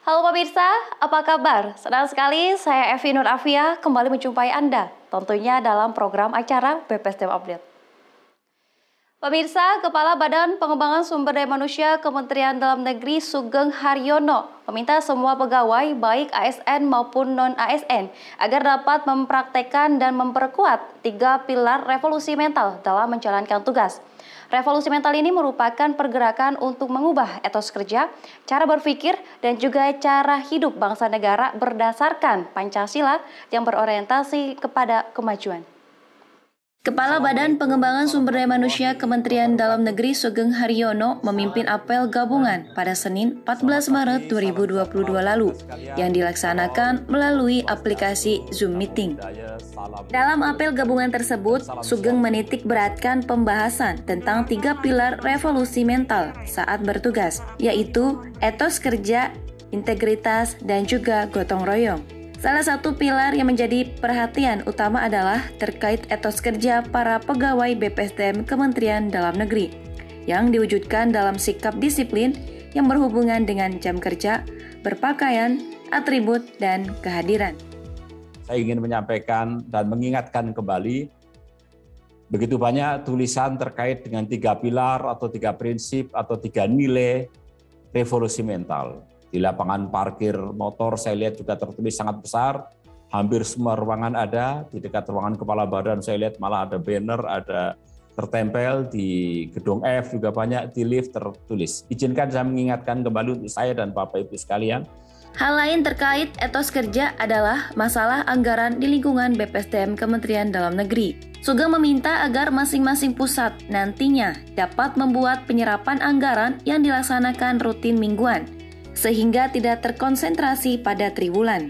Halo pemirsa, apa kabar? Senang sekali saya Evi Nur Afia kembali menjumpai Anda, tentunya dalam program acara BPSDM Update. Pemirsa, Kepala Badan Pengembangan Sumber Daya Manusia Kementerian Dalam Negeri Sugeng Haryono meminta semua pegawai baik ASN maupun non-ASN agar dapat mempraktekkan dan memperkuat 3 pilar revolusi mental dalam menjalankan tugas. Revolusi mental ini merupakan pergerakan untuk mengubah etos kerja, cara berpikir, dan juga cara hidup bangsa negara berdasarkan Pancasila yang berorientasi kepada kemajuan. Kepala Badan Pengembangan Sumber Daya Manusia Kementerian Dalam Negeri Sugeng Haryono memimpin apel gabungan pada Senin 14 Maret 2022 lalu yang dilaksanakan melalui aplikasi Zoom Meeting. Dalam apel gabungan tersebut, Sugeng menitik beratkan pembahasan tentang 3 pilar revolusi mental saat bertugas, yaitu etos kerja, integritas, dan juga gotong royong. Salah satu pilar yang menjadi perhatian utama adalah terkait etos kerja para pegawai BPSDM Kementerian Dalam Negeri yang diwujudkan dalam sikap disiplin yang berhubungan dengan jam kerja, berpakaian, atribut, dan kehadiran. Saya ingin menyampaikan dan mengingatkan kembali begitu banyak tulisan terkait dengan 3 pilar atau 3 prinsip atau 3 nilai revolusi mental. Di lapangan parkir motor saya lihat juga tertulis sangat besar, hampir semua ruangan ada, di dekat ruangan kepala badan saya lihat malah ada banner, ada tertempel, di gedung F juga banyak, di lift tertulis. Izinkan saya mengingatkan kembali untuk saya dan Bapak Ibu sekalian. Hal lain terkait etos kerja adalah masalah anggaran di lingkungan BPSDM Kementerian Dalam Negeri. Sugeng meminta agar masing-masing pusat nantinya dapat membuat penyerapan anggaran yang dilaksanakan rutin mingguan, sehingga tidak terkonsentrasi pada triwulan.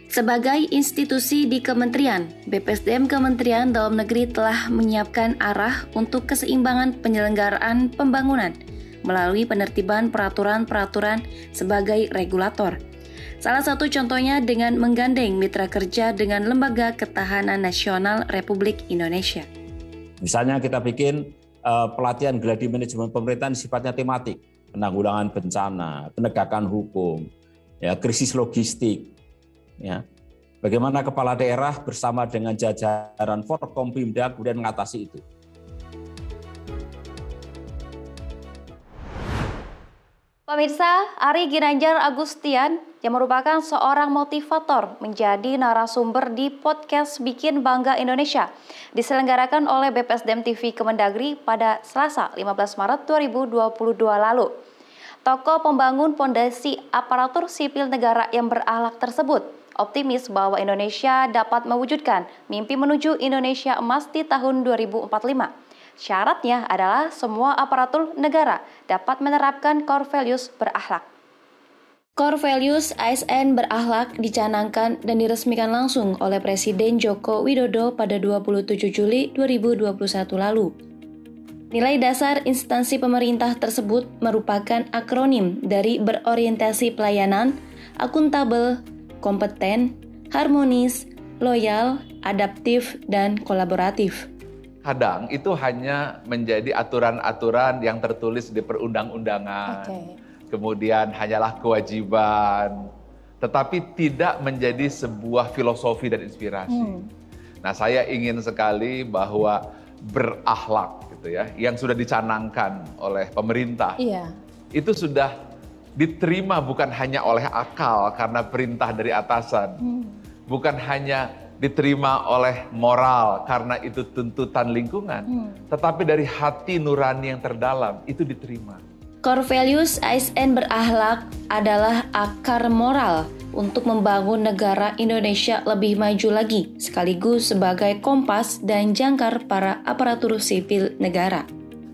Sebagai institusi di kementerian, BPSDM Kementerian Dalam Negeri telah menyiapkan arah untuk keseimbangan penyelenggaraan pembangunan melalui penertiban peraturan-peraturan sebagai regulator. Salah satu contohnya dengan menggandeng mitra kerja dengan Lembaga Ketahanan Nasional Republik Indonesia. Misalnya kita bikin pelatihan gladi manajemen pemerintahan sifatnya tematik, penanggulangan bencana, penegakan hukum, ya, krisis logistik, ya. Bagaimana kepala daerah bersama dengan jajaran Forkompimda kemudian mengatasi itu. Pemirsa, Ari Ginanjar Agustian yang merupakan seorang motivator menjadi narasumber di podcast Bikin Bangga Indonesia diselenggarakan oleh BPSDM TV Kemendagri pada Selasa 15 Maret 2022 lalu. Tokoh pembangun fondasi aparatur sipil negara yang berakhlak tersebut optimis bahwa Indonesia dapat mewujudkan mimpi menuju Indonesia emas di tahun 2045. Syaratnya adalah semua aparatur negara dapat menerapkan core values berakhlak. Core values ASN berakhlak dicanangkan dan diresmikan langsung oleh Presiden Joko Widodo pada 27 Juli 2021 lalu. Nilai dasar instansi pemerintah tersebut merupakan akronim dari berorientasi pelayanan, akuntabel, kompeten, harmonis, loyal, adaptif, dan kolaboratif. Kadang itu hanya menjadi aturan-aturan yang tertulis di perundang-undangan, kemudian hanyalah kewajiban, tetapi tidak menjadi sebuah filosofi dan inspirasi. Nah, saya ingin sekali bahwa berakhlak gitu ya, yang sudah dicanangkan oleh pemerintah, itu sudah diterima bukan hanya oleh akal karena perintah dari atasan, bukan hanya diterima oleh moral karena itu tuntutan lingkungan, tetapi dari hati nurani yang terdalam itu diterima. Core values ASN berakhlak adalah akar moral untuk membangun negara Indonesia lebih maju lagi, sekaligus sebagai kompas dan jangkar para aparatur sipil negara.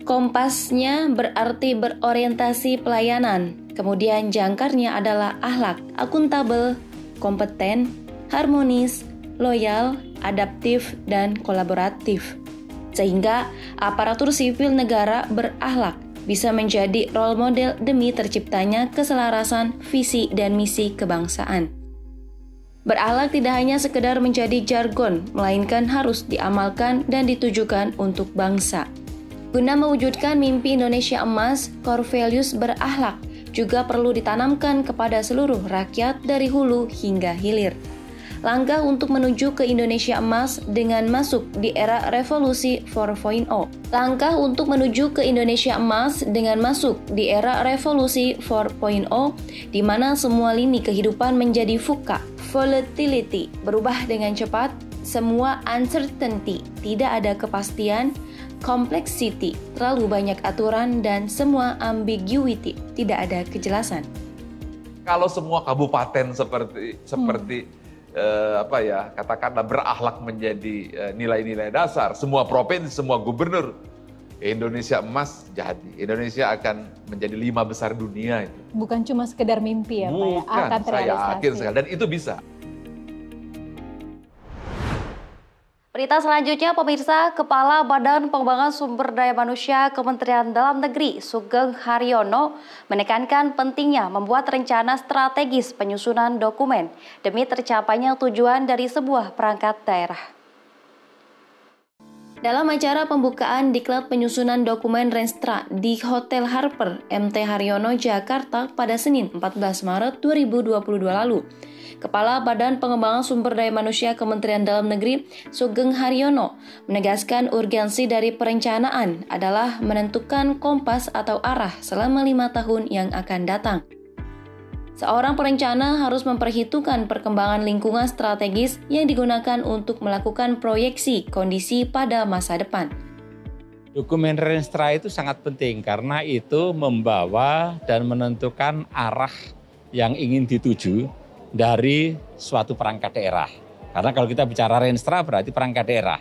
Kompasnya berarti berorientasi pelayanan, kemudian jangkarnya adalah akhlak, akuntabel, kompeten, harmonis, loyal, adaptif, dan kolaboratif. Sehingga aparatur sipil negara berakhlak bisa menjadi role model demi terciptanya keselarasan visi dan misi kebangsaan. Berakhlak tidak hanya sekedar menjadi jargon, melainkan harus diamalkan dan ditujukan untuk bangsa. Guna mewujudkan mimpi Indonesia emas, core values berakhlak juga perlu ditanamkan kepada seluruh rakyat dari hulu hingga hilir. Langkah untuk menuju ke Indonesia emas dengan masuk di era revolusi 4.0. Langkah untuk menuju ke Indonesia emas dengan masuk di era revolusi 4.0, di mana semua lini kehidupan menjadi VUCA, volatility, berubah dengan cepat, semua uncertainty, tidak ada kepastian, complexity, terlalu banyak aturan, dan semua ambiguity, tidak ada kejelasan. Kalau semua kabupaten seperti katakanlah berakhlak menjadi nilai-nilai dasar, semua provinsi, semua gubernur, Indonesia emas jadi. Indonesia akan menjadi 5 besar dunia itu. Bukan cuma sekedar mimpi ya Pak ya, akan terrealisasi. Saya yakin sekali, dan itu bisa. Berita selanjutnya, pemirsa, Kepala Badan Pengembangan Sumber Daya Manusia Kementerian Dalam Negeri Sugeng Haryono menekankan pentingnya membuat rencana strategis penyusunan dokumen demi tercapainya tujuan dari sebuah perangkat daerah. Dalam acara pembukaan Diklat Penyusunan Dokumen Renstra di Hotel Harper, MT Haryono, Jakarta pada Senin 14 Maret 2022 lalu, Kepala Badan Pengembangan Sumber Daya Manusia Kementerian Dalam Negeri Sugeng Haryono menegaskan urgensi dari perencanaan adalah menentukan kompas atau arah selama 5 tahun yang akan datang. Seorang perencana harus memperhitungkan perkembangan lingkungan strategis yang digunakan untuk melakukan proyeksi kondisi pada masa depan. Dokumen Renstra itu sangat penting karena itu membawa dan menentukan arah yang ingin dituju dari suatu perangkat daerah. Karena kalau kita bicara Renstra berarti perangkat daerah.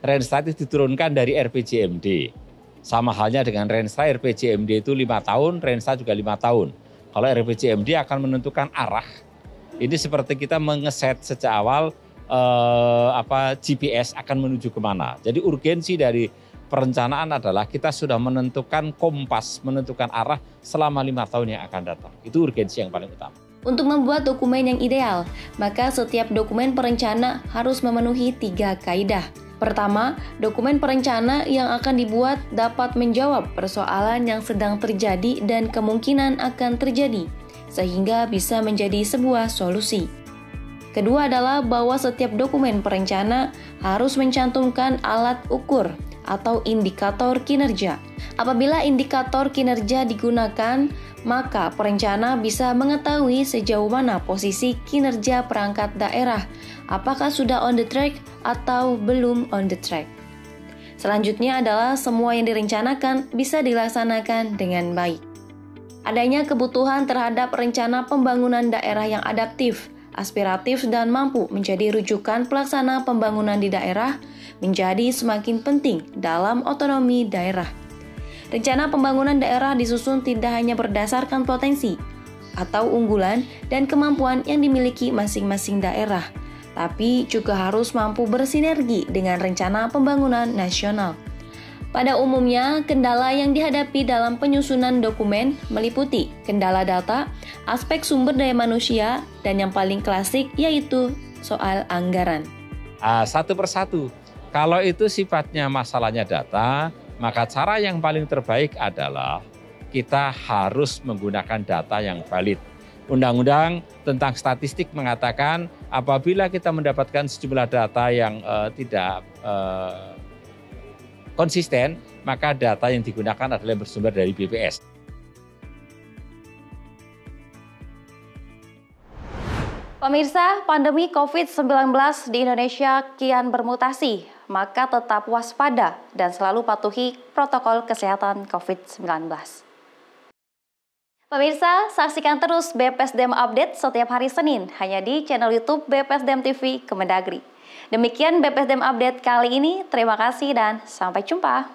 Renstra itu diturunkan dari RPJMD. Sama halnya dengan Renstra, RPJMD itu 5 tahun, Renstra juga 5 tahun. Kalau RPJMD akan menentukan arah, ini seperti kita mengeset sejak awal GPS akan menuju kemana. Jadi urgensi dari perencanaan adalah kita sudah menentukan kompas, menentukan arah selama 5 tahun yang akan datang. Itu urgensi yang paling utama. Untuk membuat dokumen yang ideal, maka setiap dokumen perencana harus memenuhi 3 kaidah. Pertama, dokumen perencana yang akan dibuat dapat menjawab persoalan yang sedang terjadi dan kemungkinan akan terjadi, sehingga bisa menjadi sebuah solusi. Kedua adalah bahwa setiap dokumen perencana harus mencantumkan alat ukur atau indikator kinerja. Apabila indikator kinerja digunakan, maka perencana bisa mengetahui sejauh mana posisi kinerja perangkat daerah, apakah sudah on the track atau belum on the track. Selanjutnya adalah semua yang direncanakan bisa dilaksanakan dengan baik. Adanya kebutuhan terhadap rencana pembangunan daerah yang adaptif, aspiratif, dan mampu menjadi rujukan pelaksana pembangunan di daerah menjadi semakin penting dalam otonomi daerah. Rencana pembangunan daerah disusun tidak hanya berdasarkan potensi atau unggulan dan kemampuan yang dimiliki masing-masing daerah, tapi juga harus mampu bersinergi dengan rencana pembangunan nasional. Pada umumnya, kendala yang dihadapi dalam penyusunan dokumen meliputi kendala data, aspek sumber daya manusia, dan yang paling klasik yaitu soal anggaran. Satu persatu, kalau itu sifatnya masalahnya data, maka cara yang paling terbaik adalah kita harus menggunakan data yang valid. Undang-undang tentang statistik mengatakan apabila kita mendapatkan sejumlah data yang tidak konsisten, maka data yang digunakan adalah yang bersumber dari BPS. Pemirsa, pandemi COVID-19 di Indonesia kian bermutasi, maka tetap waspada dan selalu patuhi protokol kesehatan COVID-19. Pemirsa, saksikan terus BPSDM Update setiap hari Senin hanya di channel YouTube BPSDM TV Kemendagri. Demikian BPSDM Update kali ini, terima kasih dan sampai jumpa.